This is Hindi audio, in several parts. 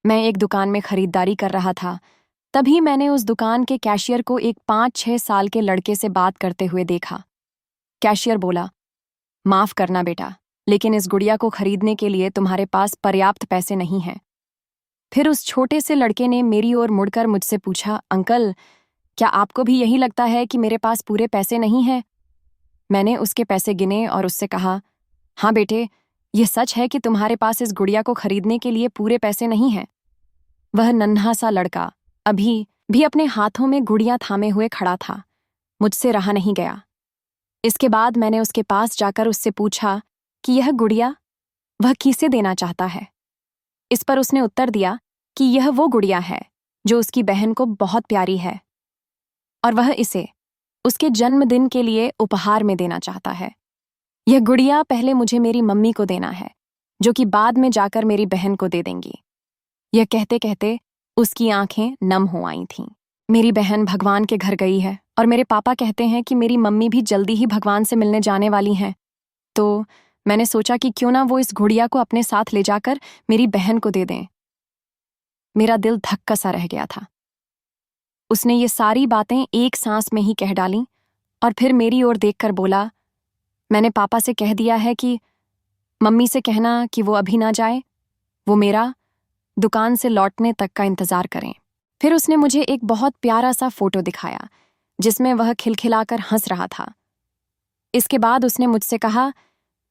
मैं एक दुकान में खरीदारी कर रहा था। तभी मैंने उस दुकान के कैशियर को एक 5-6 साल के लड़के से बात करते हुए देखा। कैशियर बोला, माफ करना बेटा, लेकिन इस गुड़िया को खरीदने के लिए तुम्हारे पास पर्याप्त पैसे नहीं हैं। फिर उस छोटे से लड़के ने मेरी ओर मुड़कर मुझसे पूछा, अंकल, क्या आपको भी यही लगता है कि मेरे पास पूरे पैसे नहीं हैं? मैंने उसके पैसे गिने और उससे कहा, हाँ बेटे, यह सच है कि तुम्हारे पास इस गुड़िया को खरीदने के लिए पूरे पैसे नहीं हैं। वह नन्हा सा लड़का अभी भी अपने हाथों में गुड़िया थामे हुए खड़ा था। मुझसे रहा नहीं गया। इसके बाद मैंने उसके पास जाकर उससे पूछा कि यह गुड़िया वह किसे देना चाहता है। इस पर उसने उत्तर दिया कि यह वो गुड़िया है जो उसकी बहन को बहुत प्यारी है और वह इसे उसके जन्मदिन के लिए उपहार में देना चाहता है। यह गुड़िया पहले मुझे मेरी मम्मी को देना है, जो कि बाद में जाकर मेरी बहन को दे देंगी। यह कहते कहते उसकी आंखें नम हो आई थीं। मेरी बहन भगवान के घर गई है और मेरे पापा कहते हैं कि मेरी मम्मी भी जल्दी ही भगवान से मिलने जाने वाली हैं। तो मैंने सोचा कि क्यों ना वो इस गुड़िया को अपने साथ ले जाकर मेरी बहन को दे दें। मेरा दिल धक्का सा रह गया था। उसने ये सारी बातें एक सांस में ही कह डालीं और फिर मेरी ओर देखकर बोला, मैंने पापा से कह दिया है कि मम्मी से कहना कि वो अभी ना जाए, वो मेरा दुकान से लौटने तक का इंतजार करें। फिर उसने मुझे एक बहुत प्यारा सा फोटो दिखाया जिसमें वह खिलखिलाकर हंस रहा था। इसके बाद उसने मुझसे कहा,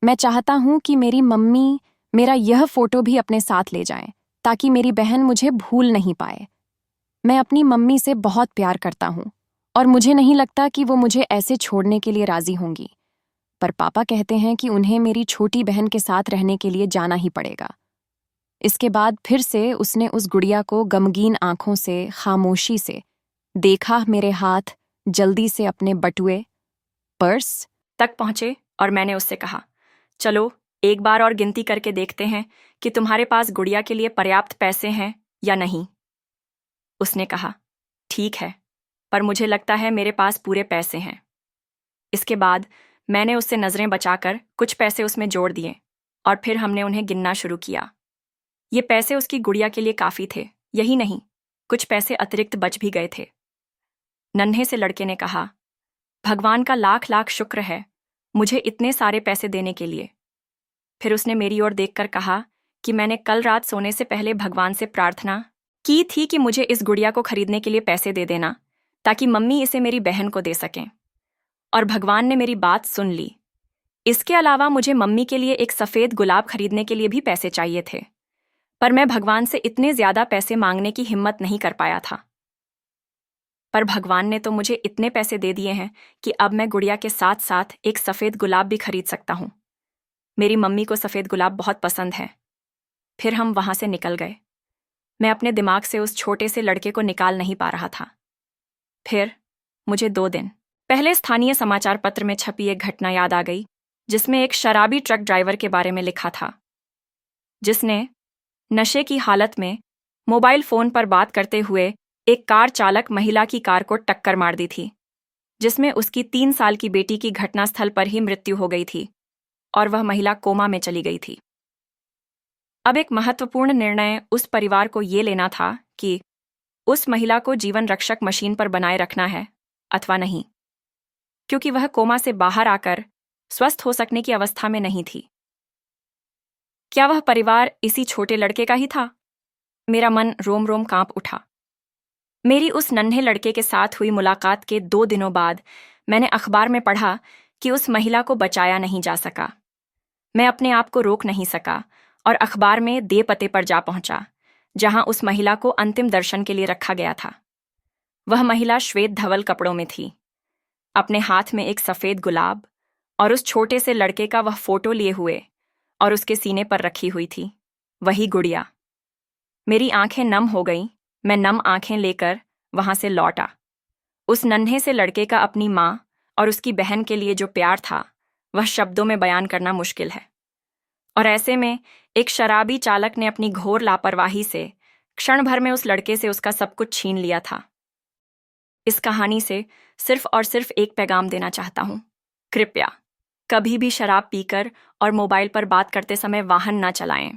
मैं चाहता हूं कि मेरी मम्मी मेरा यह फोटो भी अपने साथ ले जाएं, ताकि मेरी बहन मुझे भूल नहीं पाए। मैं अपनी मम्मी से बहुत प्यार करता हूं और मुझे नहीं लगता कि वो मुझे ऐसे छोड़ने के लिए राजी होंगी, पर पापा कहते हैं कि उन्हें मेरी छोटी बहन के साथ रहने के लिए जाना ही पड़ेगा। इसके बाद फिर से उसने उस गुड़िया को गमगीन आंखों से खामोशी से देखा। मेरे हाथ जल्दी से अपने बटुए पर्स तक पहुंचे और मैंने उससे कहा, चलो एक बार और गिनती करके देखते हैं कि तुम्हारे पास गुड़िया के लिए पर्याप्त पैसे हैं या नहीं। उसने कहा, ठीक है, पर मुझे लगता है मेरे पास पूरे पैसे हैं। इसके बाद मैंने उससे नजरें बचाकर कुछ पैसे उसमें जोड़ दिए और फिर हमने उन्हें गिनना शुरू किया। ये पैसे उसकी गुड़िया के लिए काफी थे। यही नहीं, कुछ पैसे अतिरिक्त बच भी गए थे। नन्हे से लड़के ने कहा, भगवान का लाख लाख शुक्र है मुझे इतने सारे पैसे देने के लिए। फिर उसने मेरी ओर देखकर कहा कि मैंने कल रात सोने से पहले भगवान से प्रार्थना की थी कि मुझे इस गुड़िया को खरीदने के लिए पैसे दे देना, ताकि मम्मी इसे मेरी बहन को दे सकें। और भगवान ने मेरी बात सुन ली। इसके अलावा मुझे मम्मी के लिए एक सफेद गुलाब खरीदने के लिए भी पैसे चाहिए थे, पर मैं भगवान से इतने ज्यादा पैसे मांगने की हिम्मत नहीं कर पाया था। पर भगवान ने तो मुझे इतने पैसे दे दिए हैं कि अब मैं गुड़िया के साथ साथ एक सफेद गुलाब भी खरीद सकता हूं। मेरी मम्मी को सफेद गुलाब बहुत पसंद है। फिर हम वहां से निकल गए। मैं अपने दिमाग से उस छोटे से लड़के को निकाल नहीं पा रहा था। फिर मुझे 2 दिन पहले स्थानीय समाचार पत्र में छपी एक घटना याद आ गई, जिसमें एक शराबी ट्रक ड्राइवर के बारे में लिखा था, जिसने नशे की हालत में मोबाइल फोन पर बात करते हुए एक कार चालक महिला की कार को टक्कर मार दी थी, जिसमें उसकी 3 साल की बेटी की घटनास्थल पर ही मृत्यु हो गई थी और वह महिला कोमा में चली गई थी। अब एक महत्वपूर्ण निर्णय उस परिवार को ये लेना था कि उस महिला को जीवन रक्षक मशीन पर बनाए रखना है अथवा नहीं, क्योंकि वह कोमा से बाहर आकर स्वस्थ हो सकने की अवस्था में नहीं थी। क्या वह परिवार इसी छोटे लड़के का ही था? मेरा मन रोम रोम कांप उठा। मेरी उस नन्हे लड़के के साथ हुई मुलाकात के 2 दिनों बाद मैंने अखबार में पढ़ा कि उस महिला को बचाया नहीं जा सका। मैं अपने आप को रोक नहीं सका और अखबार में दे पते पर जा पहुंचा, जहां उस महिला को अंतिम दर्शन के लिए रखा गया था। वह महिला श्वेत धवल कपड़ों में थी, अपने हाथ में एक सफेद गुलाब और उस छोटे से लड़के का वह फोटो लिए हुए और उसके सीने पर रखी हुई थी वही गुड़िया। मेरी आंखें नम हो गईं। मैं नम आंखें लेकर वहां से लौटा। उस नन्हे से लड़के का अपनी मां और उसकी बहन के लिए जो प्यार था, वह शब्दों में बयान करना मुश्किल है। और ऐसे में एक शराबी चालक ने अपनी घोर लापरवाही से क्षण भर में उस लड़के से उसका सब कुछ छीन लिया था। इस कहानी से सिर्फ और सिर्फ एक पैगाम देना चाहता हूं, कृपया कभी भी शराब पीकर और मोबाइल पर बात करते समय वाहन ना चलाएं।